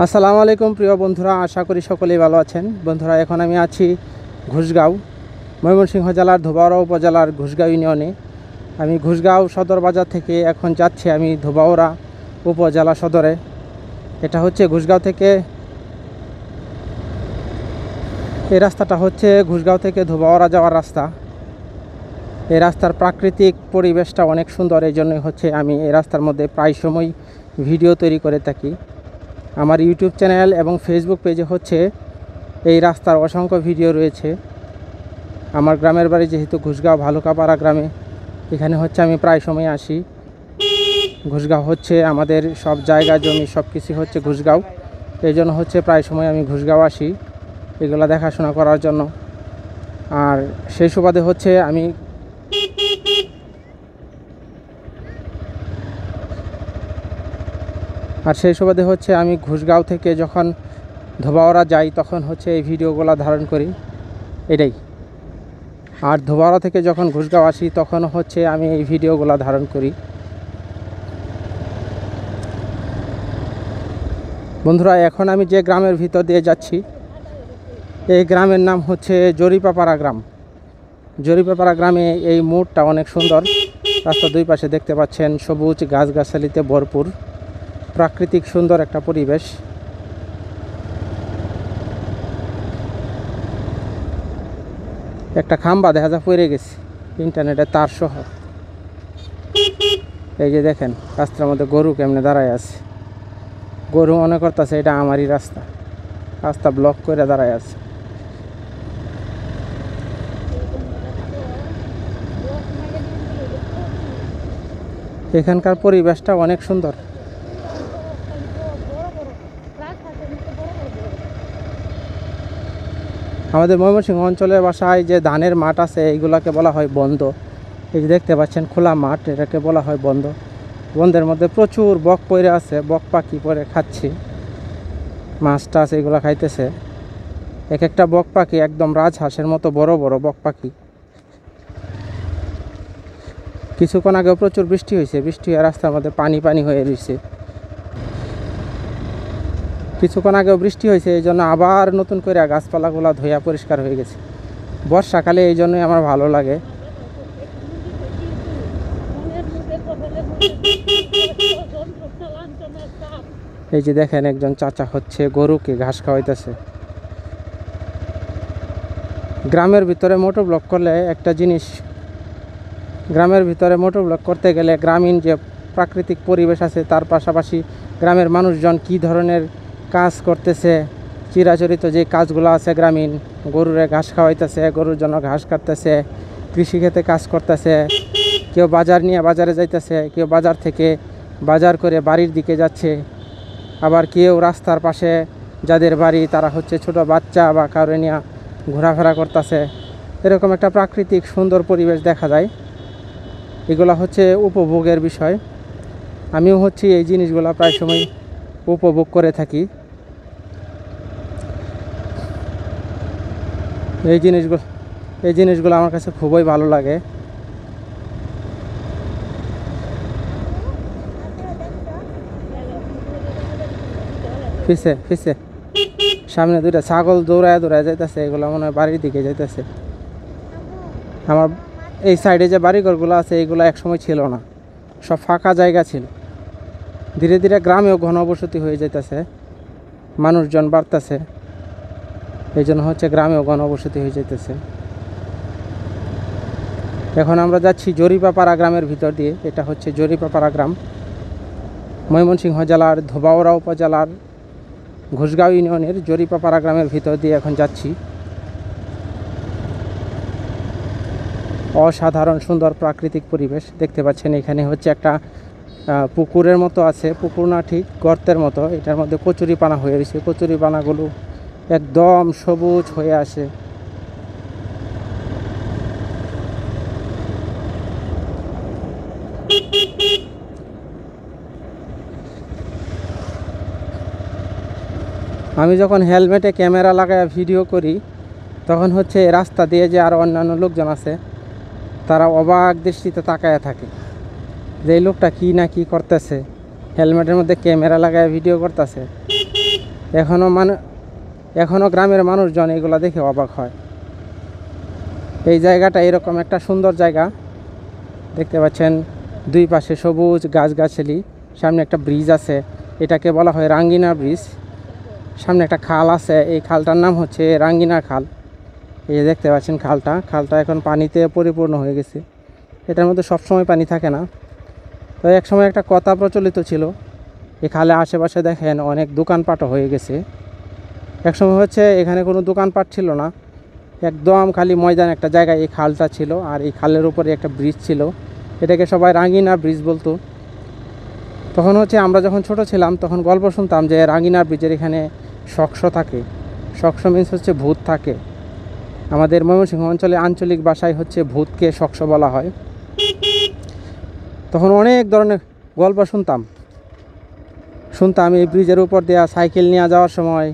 আসসালামু আলাইকুম প্রিয় বন্ধুরা, আশা করি সকলেই ভালো আছেন। বন্ধুরা, এখন আমি আছি ঘোষগাঁও, ময়মনসিংহ জেলার ধোবাউড়া উপজেলার ঘোষগাঁও ইউনিয়নে। আমি ঘোষগাঁও সদর বাজার থেকে এখন যাচ্ছি আমি ধোবাউড়া উপজেলা সদরে। এটা হচ্ছে ঘোষগাঁও থেকে, এই রাস্তাটা হচ্ছে ঘোষগাঁও থেকে ধোবাউড়া যাওয়ার রাস্তা। এই রাস্তার প্রাকৃতিক পরিবেশটা অনেক সুন্দর, এই জন্যই হচ্ছে আমি এই রাস্তার মধ্যে প্রায় সময় ভিডিও তৈরি করে থাকি। আমার ইউটিউব চ্যানেল এবং ফেসবুক পেজে হচ্ছে এই রাস্তার অসংখ্য ভিডিও রয়েছে। আমার গ্রামের বাড়ি যেহেতু ঘোষগাঁও ভালুকাপাড়া গ্রামে, এখানে হচ্ছে আমি প্রায় সময় আসি। ঘোষগাঁও হচ্ছে আমাদের সব জায়গা জমি সব কিছু হচ্ছে ঘোষগাঁও, এই জন্য হচ্ছে প্রায় সময় আমি ঘোষগাঁও আসি এগুলো দেখাশোনা করার জন্য। আর সেই সুবাদে হচ্ছে আমি ঘোষগাঁও থেকে যখন ধোবাউড়া যাই তখন হচ্ছে এই ভিডিওগুলো ধারণ করি, এটাই। আর ধোবাউড়া থেকে যখন ঘোষগাঁও আসি তখন হচ্ছে আমি এই ভিডিওগুলো ধারণ করি। বন্ধুরা, এখন আমি যে গ্রামের ভিতর দিয়ে যাচ্ছি এই গ্রামের নাম হচ্ছে জরিপাপাড়া গ্রাম। জরিপাপাড়া গ্রামে এই মোড়টা অনেক সুন্দর। রাস্তার দুই পাশে দেখতে পাচ্ছেন সবুজ গাছগাছালিতে ভরপুর, প্রাকৃতিক সুন্দর একটা পরিবেশ। একটা খাম্বা দেখা যায় পড়ে গেছে, ইন্টারনেটের তার সহ। এই যে দেখেন রাস্তার মধ্যে গরু কেমনে দাঁড়ায় আছে। গরু মনে করতেছে এটা আমারই রাস্তা, রাস্তা ব্লক করে দাঁড়ায় আছে। এখানকার পরিবেশটা অনেক সুন্দর। আমাদের ময়মনসিংহ অঞ্চলের ভাষায় যে ধানের মাঠ আছে এইগুলাকে বলা হয় বন্ধ। এই যে দেখতে পাচ্ছেন খোলা মাঠ, এটাকে বলা হয় বন্ধ। বন্ধের মধ্যে প্রচুর বক পড়ে আছে, বক পাখি পরে খাচ্ছে, মাছ টাছ এগুলো খাইতেছে। এক একটা বক পাখি একদম রাজহাঁসের মতো বড় বড় বক পাখি। কিছুক্ষণ আগেও প্রচুর বৃষ্টি হয়েছে, বৃষ্টি হয়ে রাস্তার মধ্যে পানি পানি হয়ে রয়েছে। কিছুক্ষণ আগেও বৃষ্টি হয়েছে, এই জন্য আবার নতুন করে গাছপালাগুলো ধুইয়া পরিষ্কার হয়ে গেছে। বর্ষাকালে এই জন্যই আমার ভালো লাগে। এই যে দেখেন একজন চাচা হচ্ছে গরুকে ঘাস খাওয়াইতেছে। গ্রামের ভিতরে মোটর ব্লক করলে একটা জিনিস, গ্রামের ভিতরে মোটর ব্লক করতে গেলে গ্রামীণ যে প্রাকৃতিক পরিবেশ আছে তার পাশাপাশি গ্রামের মানুষজন কি ধরনের কাজ করতেছে, চিরাচরিত যে কাজগুলো আছে গ্রামীণ, গরুরে ঘাস খাওয়াইতেছে, গরুর জন্য ঘাস কাটতেছে, কৃষিক্ষেত্রে কাজ করতেছে, কেউ বাজার নিয়ে বাজারে যাইতেছে, কেউ বাজার থেকে বাজার করে বাড়ির দিকে যাচ্ছে, আবার কেউ রাস্তার পাশে যাদের বাড়ি তারা হচ্ছে ছোট বাচ্চা বা কারো নিয়ে ঘোরাফেরা করতেছে। এরকম একটা প্রাকৃতিক সুন্দর পরিবেশ দেখা যায়। এগুলো হচ্ছে উপভোগের বিষয়। আমিও হচ্ছে এই জিনিসগুলো প্রায় সময় উপভোগ করে থাকি। এই জিনিসগুলো আমার কাছে খুবই ভালো লাগে। ফিসে সামনে দুইটা ছাগল দৌড়ায় যাইতেছে, এগুলো মনে হয় বাড়ির দিকে যাইতেছে। আমার এই সাইডে যে বাড়িঘরগুলো আছে এইগুলো একসময় ছিল না, সব ফাঁকা জায়গা ছিল। ধীরে ধীরে গ্রামেও ঘনবসতি হয়ে যাইতেছে, মানুষজন বাড়তেছে, এই জন্য হচ্ছে গ্রামেও ঘনবসতি হয়ে যাইতেছে। এখন আমরা যাচ্ছি জরিপাপাড়া গ্রামের ভিতর দিয়ে। এটা হচ্ছে জরিপাপাড়া গ্রাম, ময়মনসিংহ জেলার ধোবাউড়া উপজেলার ঘোষগাঁও ইউনিয়নের জরিপাপাড়া গ্রামের ভিতর দিয়ে এখন যাচ্ছি। অসাধারণ সুন্দর প্রাকৃতিক পরিবেশ দেখতে পাচ্ছেন। এখানে হচ্ছে একটা পুকুরের মতো আছে, পুকুর না ঠিক গর্তের মতো, এটার মধ্যে কচুরিপানা হয়ে রয়েছে। কচুরিপানাগুলো একদম সবুজ হয়ে আসে। আমি যখন হেলমেটে ক্যামেরা লাগায় ভিডিও করি তখন হচ্ছে রাস্তা দিয়ে যে আরও অন্যান্য লোকজন আছে তারা অবাক দৃষ্টিতে তাকায় থাকে যে এই লোকটা কী না কী করতেছে, হেলমেটের মধ্যে ক্যামেরা লাগায় ভিডিও করতেছে। এখনও গ্রামের মানুষজন এগুলো দেখে অবাক হয়। এই জায়গাটা এরকম একটা সুন্দর জায়গা, দেখতে পাচ্ছেন দুই পাশে সবুজ গাছগাছালি, সামনে একটা ব্রিজ আছে, এটাকে বলা হয় রাঙ্গিনা ব্রিজ। সামনে একটা খাল আছে, এই খালটার নাম হচ্ছে রাঙ্গিনা খাল। এই যে দেখতে পাচ্ছেন খালটা এখন পানিতে পরিপূর্ণ হয়ে গেছে। এটার মধ্যে সবসময় পানি থাকে না। তো এক সময় একটা কথা প্রচলিত ছিল, এই খালে আশেপাশে দেখেন অনেক দোকানপাটও হয়ে গেছে। একসময় হচ্ছে এখানে কোনো দোকানপাট ছিল না, একদম খালি ময়দান একটা জায়গায় এই খালটা ছিল, আর এই খালের উপরে একটা ব্রিজ ছিল, এটাকে সবাই রাঙ্গিনা ব্রিজ বলতো। তখন হচ্ছে আমরা যখন ছোট ছিলাম তখন গল্প শুনতাম যে রাঙ্গিনা ব্রিজের এখানে শক্স থাকে। শক্স মিন্স হচ্ছে ভূত থাকে। আমাদের ময়মনসিংহ অঞ্চলে আঞ্চলিক ভাষায় হচ্ছে ভূতকে শক্স বলা হয়। তখন অনেক ধরনের গল্প শুনতাম এই ব্রিজের উপর দেওয়া সাইকেল নিয়ে যাওয়ার সময়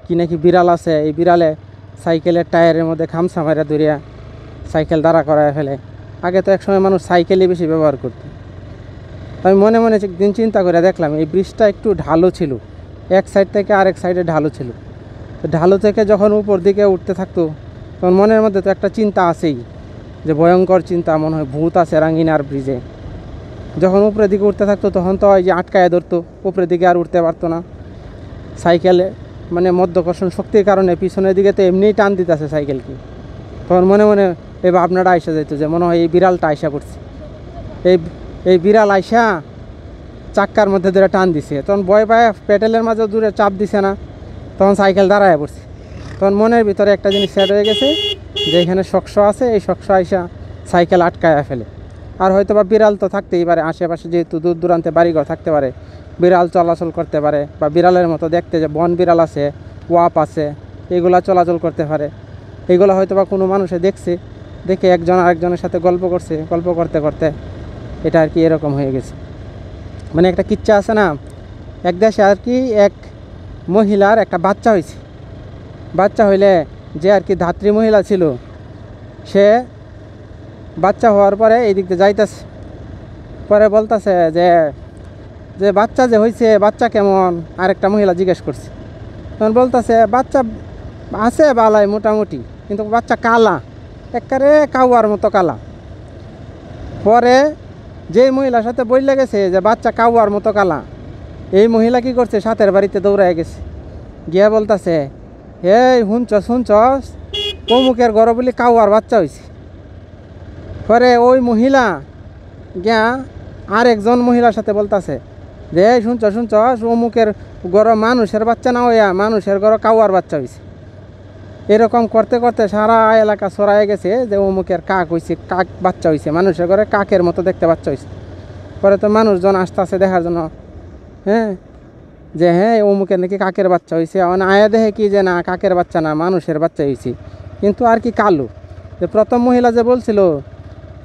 কি নাকি বিড়াল আছে, এই বিড়ালে সাইকেলের টায়ারের মধ্যে খামসা মারা ধরিয়া সাইকেল দাঁড়া করায় ফেলে। আগে তো একসময় মানুষ সাইকেলই বেশি ব্যবহার করত। আমি মনে মনে একদিন চিন্তা করে দেখলাম এই ব্রিজটা একটু ঢালু ছিল, এক সাইড থেকে আরেক সাইডে ঢালু ছিল। তো ঢালু থেকে যখন উপর দিকে উঠতে থাকতো তখন মনের মধ্যে তো একটা চিন্তা আছেই, যে ভয়ঙ্কর চিন্তা, মনে হয় ভূত আছে রাঙ্গিনার ব্রিজে। যখন উপরের দিকে উঠতে থাকতো তখন তো এই যে আটকায় ধরতো, উপরের দিকে আর উঠতে পারতো না। সাইকেলে মানে মধ্যাকর্ষণ শক্তির কারণে পিছনের দিকে তো এমনিই টান দিতেছে সাইকেলকে। তখন মনে মনে এই ভাবনাটা আইসা যেত যে মনে হয় এই বিড়ালটা আইসা পড়ছে, এই বিড়াল আইসা চাক্কার মধ্যে ধরে টান দিছে। তখন ভয় পায় পেডেলের মাঝে দূরে চাপ দিছে না, তখন সাইকেল দাঁড়ায় পড়ছে। তখন মনের ভিতরে একটা জিনিস সেট হয়ে গেছে যে এখানে শক্স আছে, এই শক্স আইসা সাইকেল আটকায় ফেলে। আর হয়তো বা বিড়াল তো থাকতেই পারে আশেপাশে, যেহেতু দূর দূরান্তে বাড়িঘর থাকতে পারে, বিড়াল চলাচল করতে পারে, বা বিড়ালের মতো দেখতে যে বন বিড়াল আছে, ওয়াপ আছে, এগুলা চলাচল করতে পারে। এইগুলো হয়তো বা কোনো মানুষে দেখে একজন আরেকজনের সাথে গল্প করতে করতে এটা আর কি এরকম হয়ে গেছে। মানে একটা কিচ্ছা আছে না, এক দেশে আর কি এক মহিলার একটা বাচ্চা হয়েছে। বাচ্চা হইলে যে আর কি ধাত্রী মহিলা ছিল, সে বাচ্চা হওয়ার পরে এই দিক দিয়ে যাইতেছে, পরে বলতেছে যে বাচ্চা যে হয়েছে, বাচ্চা কেমন? আরেকটা মহিলা জিজ্ঞেস করছে। তখন বলতেছে বাচ্চা আছে বালাই মোটামুটি, কিন্তু বাচ্চা কালা, একেবারে কাউয়ার মতো কালা। পরে যেই মহিলার সাথে বইলে গেছে যে বাচ্চা কাউয়ার মতো কালা, এই মহিলা কি করছে, সাথের বাড়িতে দৌড়ায় গেছে, গিয়া বলতেছে এই শুনছস অমুকের ঘরে বলি কাউয়ার বাচ্চা হয়েছে। পরে ওই মহিলা গিয়া আরেকজন মহিলার সাথে বলতেছে যে এই শুনছস অমুকের ঘরে মানুষের বাচ্চা না হইয়া মানুষের ঘরে কাউয়ার বাচ্চা হয়েছে। এরকম করতে করতে সারা এলাকা ছড়ায় গেছে যে অমুকের কাক হয়েছে, কাক বাচ্চা হয়েছে, মানুষের ঘরে কাকের মতো দেখতে বাচ্চা হয়েছে। পরে তো মানুষজন আসতে দেখার জন্য, যে অমুকের নাকি কাকের বাচ্চা হয়েছে। মানে আয়া দেখে কি যে না, কাকের বাচ্চা না, মানুষের বাচ্চা হয়েছে, কিন্তু আর কি কালো। যে প্রথম মহিলা যে বলছিল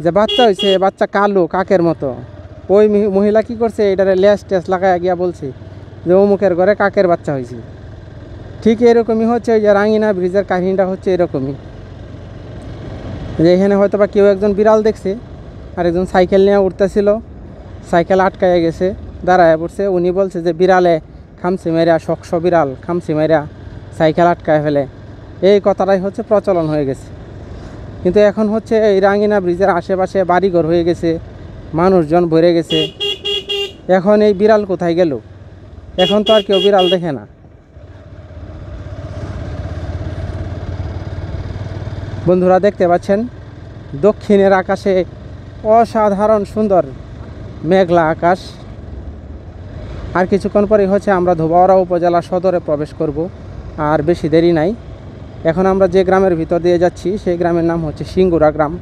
যে বাচ্চা হয়েছে, বাচ্চা কালো কাকের মতো, ওই মহিলা কি করছে, এটারে লেস টেস লাগায় গিয়া বলছে যে অমুকের ঘরে কাকের বাচ্চা হয়েছে। ঠিক এরকমই হচ্ছে ওই যে রাঙ্গিনা ব্রিজের কাহিনীটা হচ্ছে এরকমই, যে এখানে হয়তো বা কেউ একজন বিড়াল দেখছে, আর একজন সাইকেল নিয়ে উঠতেছিল, সাইকেল আটকায় গেছে, দাঁড়ায় পড়ছে। উনি বলছে যে বিড়ালে খামসি মেরা, শক্স বিড়াল খামসি মেরা সাইকেল আটকায় ফেলে। এই কথাটাই হচ্ছে প্রচলন হয়ে গেছে। কিন্তু এখন হচ্ছে এই রাঙ্গিনা ব্রিজের আশেপাশে বাড়িঘর হয়ে গেছে, মানুষজন ভরে গেছে। এখন এই বিড়াল কোথায় গেল? এখন তো আর কেউ বিড়াল দেখে না। বন্ধুরা দেখতে পাচ্ছেন দক্ষিণের আকাশে অসাধারণ সুন্দর মেঘলা আকাশ। আর কিছুক্ষণ পরে হচ্ছে আমরা ধোবাউড়া উপজেলা সদরে প্রবেশ করব, আর বেশি দেরি নাই। এখন আমরা যে গ্রামের ভিতর দিয়ে যাচ্ছি সেই গ্রামের নাম হচ্ছে সিঙ্গুরা গ্রাম।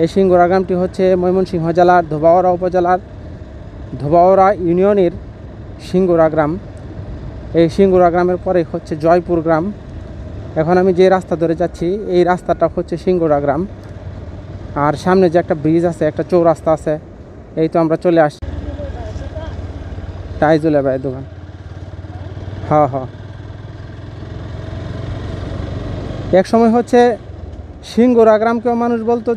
এই সিঙ্গুরা গ্রামটি হচ্ছে ময়মনসিংহ জেলার ধোবাউড়া উপজেলার ধোবাউড়া ইউনিয়নের সিঙ্গুরা গ্রাম। এই সিঙ্গুরা গ্রামের পরে হচ্ছে জয়পুর গ্রাম। এখন আমি যে রাস্তা ধরে যাচ্ছি এই রাস্তাটা হচ্ছে সিঙ্গুরা গ্রাম। আর সামনে যে একটা ব্রিজ আছে, একটা চৌরাস্তা আছে, এই তো আমরা চলে আসছি। টাইজুলে ভাই দোকান, হ্যাঁ। এক সময় হচ্ছে সিঙ্গুরা গ্রামকেও মানুষ বলতো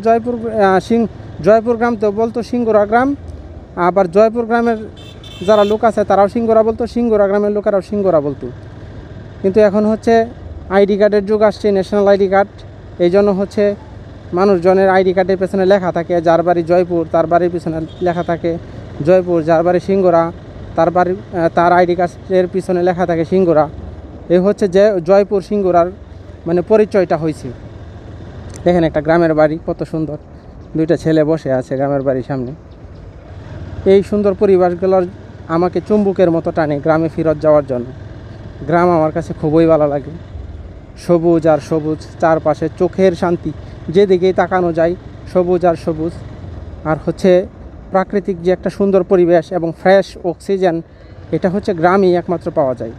জয়পুর গ্রাম তো বলতো সিঙ্গুরা গ্রাম। আবার জয়পুর গ্রামের যারা লোক আছে তারাও সিঙ্গুরা বলতো, সিঙ্গুরা গ্রামের লোকেরাও সিঙ্গুরা বলতো। কিন্তু এখন হচ্ছে আইডি কার্ডের যুগ আসছে, ন্যাশনাল আইডি কার্ড। এই জন্য হচ্ছে মানুষজনের আইডি কার্ডের পেছনে লেখা থাকে যার বাড়ি জয়পুর, তার বাড়ির পিছনে লেখা থাকে জয়পুর, যার বাড়ি সিঙ্গুরা তার আইডি কার্ডের পিছনে লেখা থাকে সিঙ্গুরা। এই হচ্ছে যে জয়পুর সিঙ্গুরার মানে পরিচয়টা হয়েছে। দেখেন একটা গ্রামের বাড়ি কত সুন্দর, দুইটা ছেলে বসে আছে গ্রামের বাড়ির সামনে। এই সুন্দর পরিবেশগুলোর আমাকে চুম্বকের মতো টানে গ্রামে ফেরত যাওয়ার জন্য। গ্রাম আমার কাছে খুবই ভালো লাগে, সবুজ আর সবুজ, চারপাশে চোখের শান্তি, যেদিকেই তাকানো যায় সবুজ আর সবুজ। আর হচ্ছে প্রাকৃতিক যে একটা সুন্দর পরিবেশ এবং ফ্রেশ অক্সিজেন, এটা হচ্ছে গ্রামেই একমাত্র পাওয়া যায়।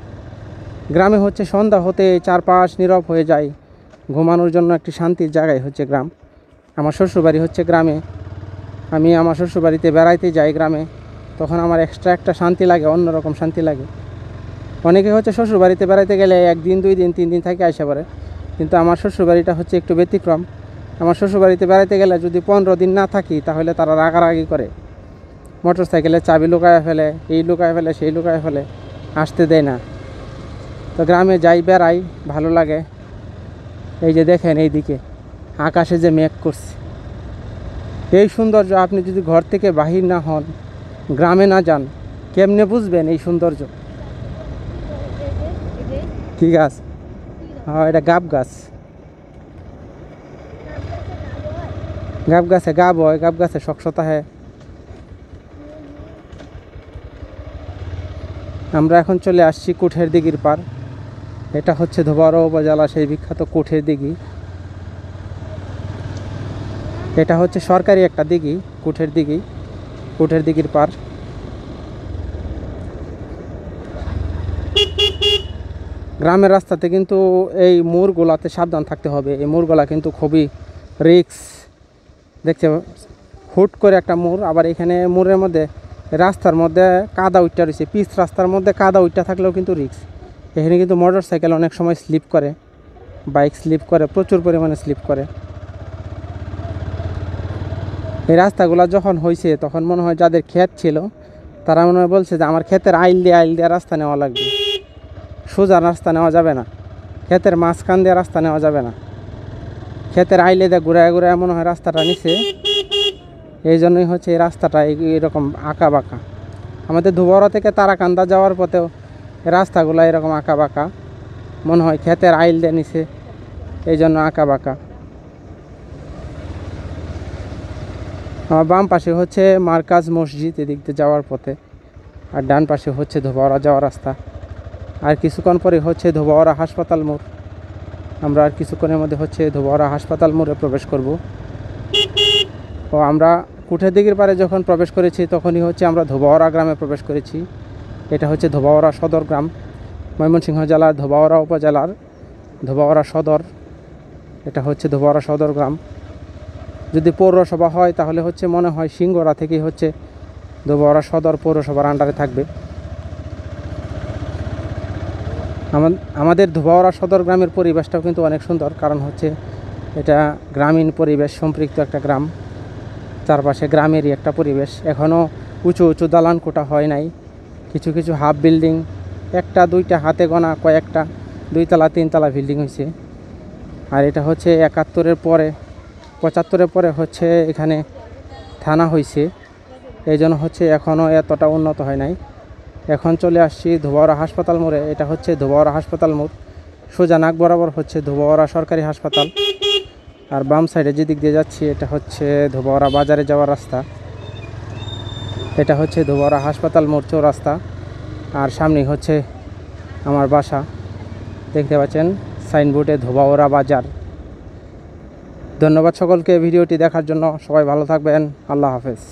গ্রামে হচ্ছে সন্ধ্যা হতে চারপাশ নীরব হয়ে যায়, ঘুমানোর জন্য একটি শান্তির জায়গায় হচ্ছে গ্রাম। আমার শ্বশুরবাড়ি হচ্ছে গ্রামে, আমি আমার শ্বশুরবাড়িতে বেড়াইতে যাই গ্রামে, তখন আমার এক্সট্রা একটা শান্তি লাগে, অন্যরকম শান্তি লাগে। অনেকে হচ্ছে শ্বশুরবাড়িতে বেড়াইতে গেলে 1 দিন 2 দিন 3 দিন থেকে আসা পড়ে, কিন্তু আমার শ্বশুরবাড়িটা হচ্ছে একটু ব্যতিক্রম। আমার শ্বশুরবাড়িতে বেড়াইতে গেলে যদি 15 দিন না থাকি তাহলে তারা রাগারাগি করে, মোটর সাইকেলের চাবি লুকায় ফেলে, এই লুকায় ফেলে, সেই লুকায় ফেলে, আসতে দেয় না। তো গ্রামে যাই, বেড়াই, ভালো লাগে। এই যে দেখেন এইদিকে আকাশে যে মেঘ করছে, এই সৌন্দর্য আপনি যদি ঘর থেকে বাহির না হন, গ্রামে না যান, কেমনে বুঝবেন এই সৌন্দর্য? কি গাছ? হ্যাঁ, এটা গাব গাছ। গাব গাছে গাব হয়, গাব গাছে শক্সতা হয়। আমরা এখন চলে আসছি কুঠের দিঘির পার। এটা হচ্ছে ধোবাউড়া উপজেলা সেই বিখ্যাত কুঠের দিঘি। এটা হচ্ছে সরকারি একটা দিঘি, কুঠের দিঘির পার। গ্রামের রাস্তাতে কিন্তু এই মোড়গুলাতে সাবধান থাকতে হবে। এই মোড়গুলা কিন্তু খুবই রিস্ক। দেখছে হুট করে একটা মোড়, আবার এখানে মোড়ের মধ্যে রাস্তার মধ্যে কাদা উঠটা রয়েছে, পিচ রাস্তার মধ্যে কাদা উঠটা থাকলেও কিন্তু রিস্ক। এখানে কিন্তু মোটর সাইকেল অনেক সময় স্লিপ করে, বাইক স্লিপ করে, প্রচুর পরিমাণে স্লিপ করে। এই রাস্তাগুলো যখন হয়েছে তখন মনে হয় যাদের ক্ষেত ছিল তারা মনে হয় বলছে যে আমার ক্ষেতের আইল দিয়ে রাস্তা নেওয়া লাগবে, সোজা রাস্তা নেওয়া যাবে না, ক্ষেতের মাঝখান দিয়ে রাস্তা নেওয়া যাবে না, ক্ষেতের আইলে দিয়ে ঘুরায় ঘুরায় মনে হয় রাস্তাটা নিচে। এই জন্যই হচ্ছে এই রাস্তাটা এরকম আঁকা বাঁকা। আমাদের ধোবাউড়া থেকে তারাকান্দা যাওয়ার পথেও রাস্তাগুলো এরকম আঁকা বাঁকা, মনে হয় ক্ষেতের আইল দিয়ে নিচে, এই জন্য আঁকা বাঁকা। আমার বাম পাশে হচ্ছে মার্কাজ মসজিদ এদিক দিয়ে যাওয়ার পথে, আর ডান পাশে হচ্ছে ধোবাউড়া যাওয়ার রাস্তা। আর কিছুক্ষণ পরে হচ্ছে ধোবাউড়া হাসপাতাল মোড়। আমরা আর কিছুক্ষণের মধ্যে হচ্ছে ধোবাউড়া হাসপাতাল মোড়ে প্রবেশ করব। তো আমরা কুঠের দিঘির পারে যখন প্রবেশ করেছি তখনই হচ্ছে আমরা ধোবাউড়া গ্রামে প্রবেশ করেছি। এটা হচ্ছে ধোবাউড়া সদর গ্রাম, ময়মনসিংহ জেলার ধোবাউড়া উপজেলার ধোবাউড়া সদর। এটা হচ্ছে ধোবাউড়া সদর গ্রাম। যদি পৌরসভা হয় তাহলে হচ্ছে মনে হয় সিঙ্গুরা থেকেই হচ্ছে ধোবাউড়া সদর পৌরসভার আন্ডারে থাকবে। আমাদের ধোবাউড়া সদর গ্রামের পরিবেশটাও কিন্তু অনেক সুন্দর, কারণ হচ্ছে এটা গ্রামীণ পরিবেশ সম্পৃক্ত একটা গ্রাম, চারপাশে গ্রামেরই একটা পরিবেশ। এখনও উঁচু উঁচু দালান কোটা হয় নাই, কিছু কিছু হাফ বিল্ডিং, 1টা 2টা হাতে গোনা কয়েকটা 2 তলা 3 তলা বিল্ডিং হয়েছে। আর এটা হচ্ছে 71-এর পরে 75-এর পরে হচ্ছে এখানে থানা হয়েছে, এই জন্য হচ্ছে এখনও এতটা উন্নত হয় নাই। এখন চলে আসছি ধোবাউড়া হাসপাতাল মোড়ে। এটা হচ্ছে ধোবাউড়া হাসপাতাল মোড়, সোজা নাক বরাবর হচ্ছে ধোবাউড়া সরকারি হাসপাতাল। আর বাম সাইডে যেদিক দিয়ে যাচ্ছি এটা হচ্ছে ধোবাউড়া বাজারে যাওয়ার রাস্তা। এটা হচ্ছে ধোবাউড়া হাসপাতাল মোড় চৌরাস্তা, আর সামনেই হচ্ছে আমার বাসা। দেখতে পাচ্ছেন সাইনবোর্ডে ধোবাউড়া বাজার। ধন্যবাদ সকলকে ভিডিওটি দেখার জন্য। সবাই ভালো থাকবেন। আল্লাহ হাফেজ।